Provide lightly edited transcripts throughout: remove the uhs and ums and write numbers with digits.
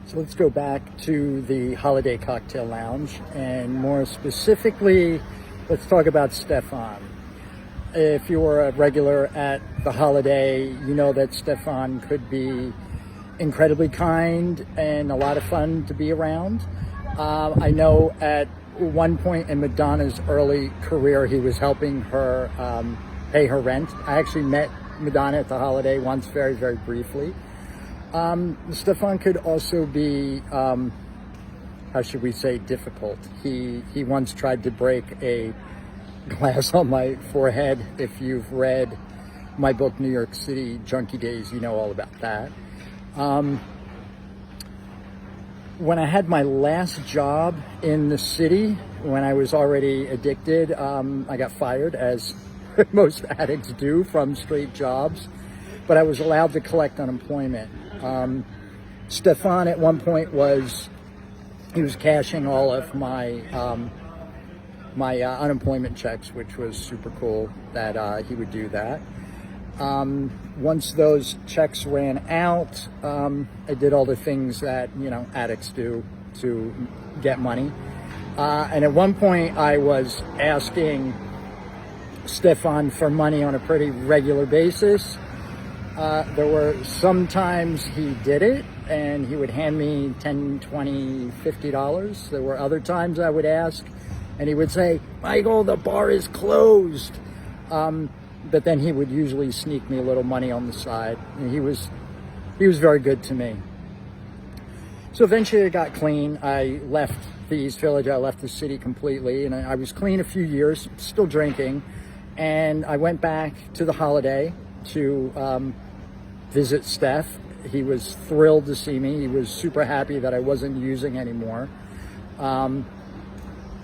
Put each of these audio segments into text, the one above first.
So let's go back to the Holiday Cocktail Lounge, and more specifically, let's talk about Stephan. If you were a regular at the Holiday, you know that Stephan could be incredibly kind and a lot of fun to be around. I know at one point in Madonna's early career, he was helping her pay her rent. I actually met Madonna at the Holiday once, very, very briefly. Stephan could also be, how should we say, difficult. He once tried to break a glass on my forehead. If you've read my book, New York City Junkie Days, you know all about that. When I had my last job in the city, when I was already addicted, I got fired, as most addicts do, from straight jobs, but I was allowed to collect unemployment. Stephan at one point he was cashing all of my unemployment checks, which was super cool that he would do that. Once those checks ran out, I did all the things that, addicts do to get money. And at one point I was asking Stephan for money on a pretty regular basis. There were some times he did it and he would hand me $10, $20, $50. There were other times I would ask and he would say, "Michael, the bar is closed." But then he would usually sneak me a little money on the side. And he was very good to me. So eventually I got clean. I left the East Village. I left the city completely. And I was clean a few years, still drinking. And I went back to the Holiday to visit Steph. He was thrilled to see me. He was super happy that I wasn't using anymore.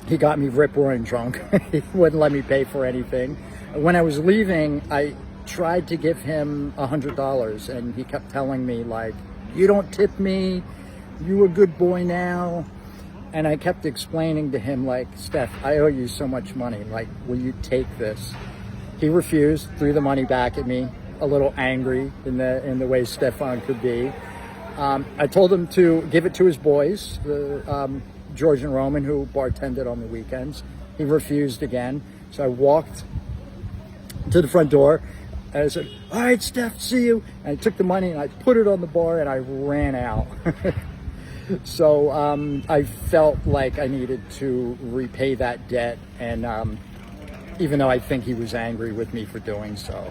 He got me rip-roaring drunk. He wouldn't let me pay for anything. When I was leaving, I tried to give him $100, and he kept telling me, like, "You don't tip me, you a good boy now." And I kept explaining to him, like, "Steph, I owe you so much money. Like, will you take this?" He refused, threw the money back at me, a little angry in the way Stephan could be. I told him to give it to his boys, George and Roman, who bartended on the weekends. He refused again. So I walked to the front door and I said, "All right, Steph, see you." And I took the money and I put it on the bar and I ran out. So I felt like I needed to repay that debt, and even though I think he was angry with me for doing so.